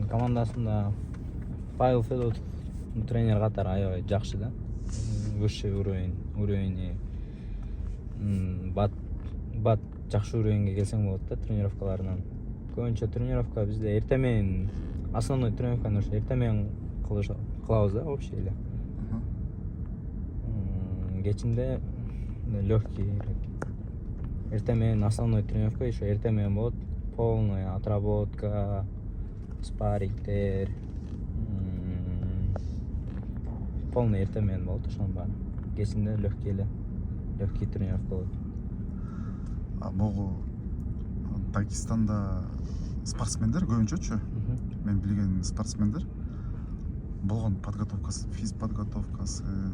командасында Павел Федотов тренер катары аябай жакшы да. Высший уровень бат жакшы уровеньге келсең болот да тренировкаларынан. Көбүнчө тренировка бизде эртең менен основной тренировканы ошо эртең менен кылабыз да общий эле. Кечинде легкий. Эртең менен основной тренировка ошо эртең менен болот. Полная отработка, спаррингтер. Полный эртең менен болот ошонун баары. Кечинде легкий тренировка болот. А могу Дагестанда спортсмендер көбүнчөчү. Мен билген спортсмендер болгон подготовкасы, физподготовкасын,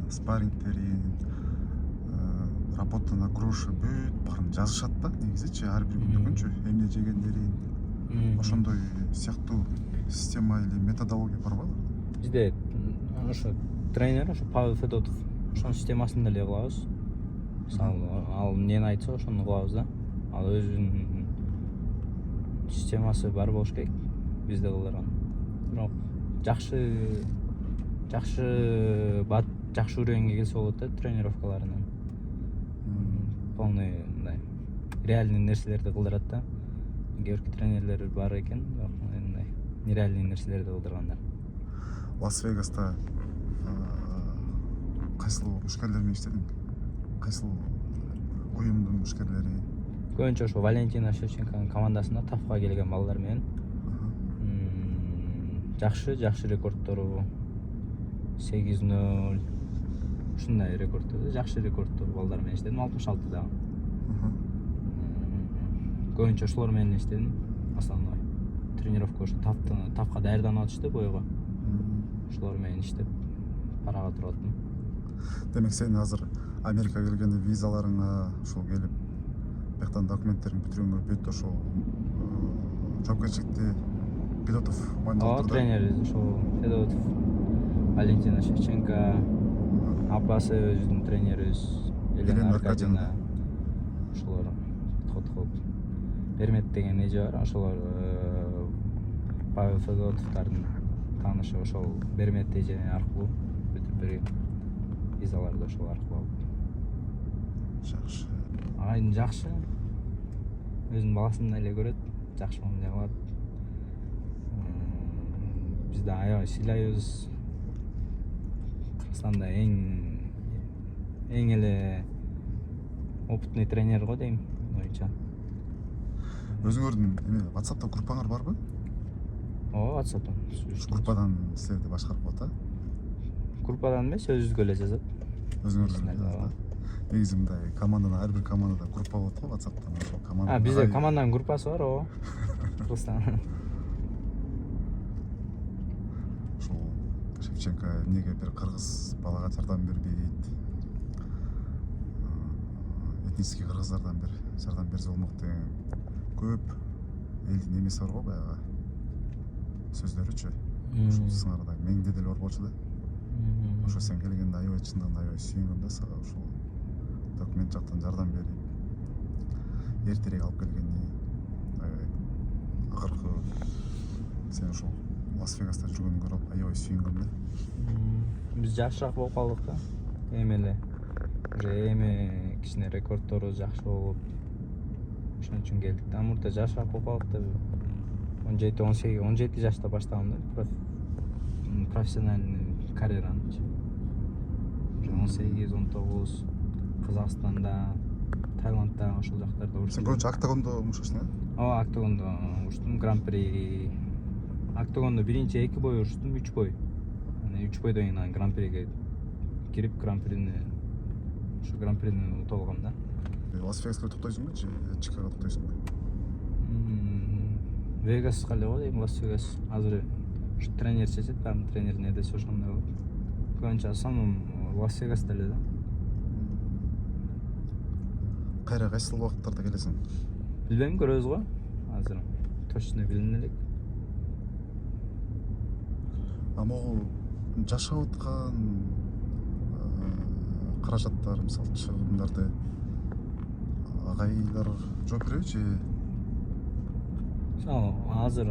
спаррингтерин, работа на груши бүт баарын жазышат да негизичи ар бир күнчү эмне жегендерин. Ошондой сыяктуу система или методология барбы? Бизде ошо тренер ошо Павел Федотов ошонун системасында эле кылабыз. Мисалы, ал эмнени айтса ошону кылабыз да. Ал өзүнүн системасы бар болуш керек бизде кылдырган. Бирок жакшы уровеньге келсе болот да тренировкаларынан. Полный мындай реальный нерселерди кылдырат да. Кээ бир тренерлер бар экен, бирок мындай нереальный нерселерди кылдыргандар. Лас-Вегаста кайсыл мушкерлер менен иштедиң? Кайсыл уюмдун мушкерлери? Көбүнчө ошо Валентина Шевченконун командасында тафка келген балдар менен жакшы рекордтору 8-0 ушундай рекордторду, жакшы рекордтор балдар менен иштедим, 66 дагы. Көбүнчө ошолор менен иштедим. Основной тренировка ошо тафка даярданып атышты бойго. Ошолор менен иштеп парага туруп аттым. Демек сен азыр Америка келгенде визаларыңа ошол келип бияктан документтериңди бүтүрүүңө бүт ошол жоопкерчиликти Федотов мойнунда турду. Тренер ошол Федотов, Валентина Шевченко, апасы өзүнүн тренерибиз Елена Аркадьевна. Ошолор подход кылып Бермет деген эже бар, ошолор Павел Федотовдордун таанышы ошол Бермет эже аркылуу бүтүп берген. Визаларды ошол аркылуу алып. Жакшы. Айын жакшы. Өзүнүн баласындай эле көрөт, жакшы мамиле кылат. Бизде аябай сыйлайбыз. Кыргызстанда эң эле опытный тренер го дейм боюнча. Өзүңөрдүн WhatsApp'та группаңар барбы? Ооба, WhatsApp'та. Группадан силерди башкарып коет, Группадан эмес, өзүбүздүгө эле жазат. Өзүңөрдүн эле. Негизи мындай командада ар бир командада группа болот го WhatsApp'тан, ошол команда. Бизде команданын группасы бар, ооба. Кыргызстан. Ошол Шевченко эмнеге бир кыргыз балага жардам бербейт? Этнический кыргыздардан бир жардам берсе болмок деген көп элдин эмеси бар го баягы. Сөздөрүчү. Ошол сыңарда меңде деле бар болчу да. Ошо сен келгенде аябай чындыгында аябай сүйүнгөм да сага ошол документ жактан жардам берип эртерээк алып келгени аябай акыркы сен ошол Лас-Вегаста жүргөнгө көрүп аябай сүйүнгөм да. Биз жакшыраак болуп калдык да. Эми кичине рекордтору жакшы болуп ошон үчүн келдик да. Мурда жашыраак болуп калдык да. 17 жашта баштагам да профессиональный карьераны. 18-19 Казакстанда, Таиландда ошол жактарда уруштум. Сен көбүнчө октагондо уруштуң, Ооба, октагондо уруштум. Гран-при октагондо биринчи 2 бой уруштум, 3 бой. Анан 3 бойдон кийин гран-приге кирип гран-прини утуп алгам да. Лас-Вегаска токтойсуңбу же Чикаго токтойсуңбу? Вегаска эле го дейм, Лас-Вегас. Азыр ушу тренер чечет, баарын тренер не десе ошондой болот. Көбүнчө основном Лас-Вегаста эле да. Кайра кайсыл убакыттарда келесиң? Билбейм, көрөбүз го. Азыр точно билине элек. Могу жашап аткан каражаттар, мисалы чыгымдарды агайлар жооп береби же? Азыр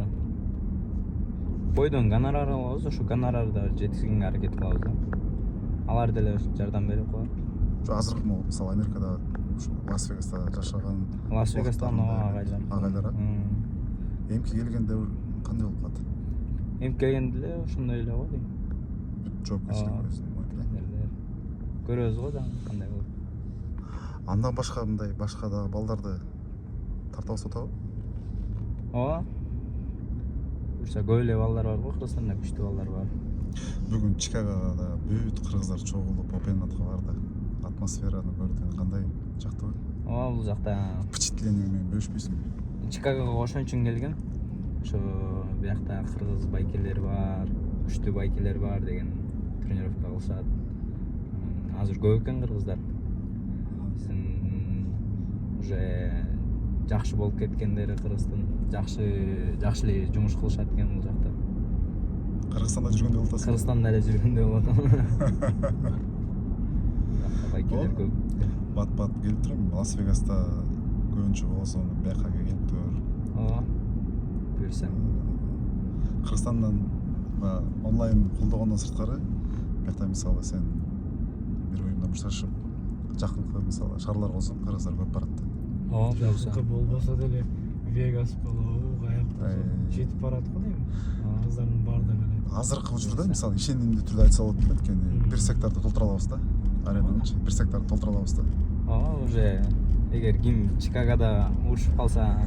бойдон гонорар алабыз, ошо гонорарды жеткизгенге аракет кылабыз да. Алар деле жардам берип коет. Азыркы мисалы Америкада ушу Лас-Вегаста жашаган Лас-Вегастан агайлар. Агайлар. Эмки келгенде кандай болуп калат? Эмки келгенде эле ошондой эле го дейм. Жоопкерчилик өзүнүн Көрөбүз го да кандай болот. Андан башка мындай башка дагы балдарды тартабыз атабы? Ооба. Буюрса көп эле балдар бар го, Кыргызстанда күчтүү балдар бар. Бүгүн Чикагода бүт кыргыздар чогулуп Опенатка барды. Атмосфераны көрдүң, кандай жактыбы? Ооба, бул жакта Впечатление менен бөлүшпөйсүңбү? Чикагого ошон үчүн келгем. Ошо биякта кыргыз байкелер бар, күчтүү байкелер бар деген тренировка кылышат. Азыр көп экен кыргыздар. Биздин уже жакшы болуп кеткендери Кыргызстан жакшы эле жумуш кылышат экен бул жакта. Кыргызстанда жүргөндө болуп атасың. Кыргызстанда эле жүргөндө болуп атам. Байкелер көп. Бат келип турам. Лас-Вегаста көбүнчө болсоң, бияка келип тур. Ооба. Буюрсам. Кыргызстандан онлайн колдогондон сырткары, биякта мисалы сен бир уюмда бушташып, жакынкы мисалы шаарлар болсо, кыргыздар көп барат да. Ооба, буюрса. Болбосо деле Вегас болобу, каяк болсо жетип барат го дейм. Кыргыздардын бардыгы эле. Азыркы учурда мисалы ишенимдүү түрдө айтса болот да, анткени бир секторду толтура алабыз да. Аренанычы бир секторду толтура алабыз да. Ооба, уже эгер ким Чикагода урушуп калса,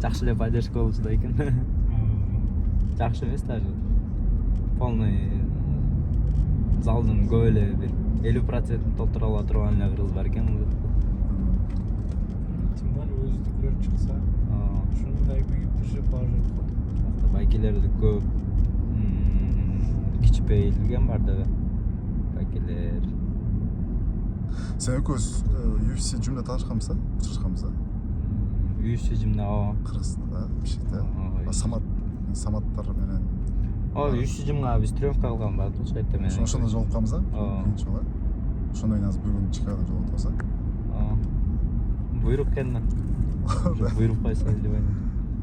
жакшы эле поддержка болчу да экен. Жакшы эмес даже. Полный залдын көп эле бир 50% толтура ала турган эле кыргыз бар экен. Тем более өздүктөр чыкса, ушундай күйүп бара жатат. Байкелерди көп кичпейлген бардыгы. Байкелер. Сен экөөбүз UFC жумда таанышканбыз, учурашканбыз. UFC жумда Кыргызстанда бишкекте. Саматтар менен. UFC жумга биз тренировка кылган бардык чайта менен. Ошондо жолукканбыз, биринчи жолу. Ошондон кийин азыр бүгүн Чикагода жолуктубуз. Буйрук экен да. Буйрук койсо эле.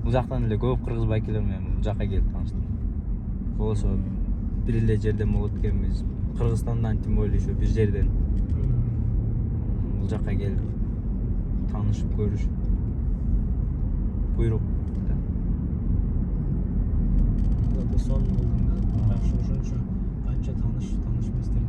Бул жактан эле көп кыргыз байкелер менен бул жака келип тааныштым. Болсо бир эле жерден болот экенбиз. Кыргызстандан, тем более ошо бир жерден. Бул жака келип таанышып көрүш. Буйрук. Сонун болгон да. Жакшы ошончо анча тааныш эместер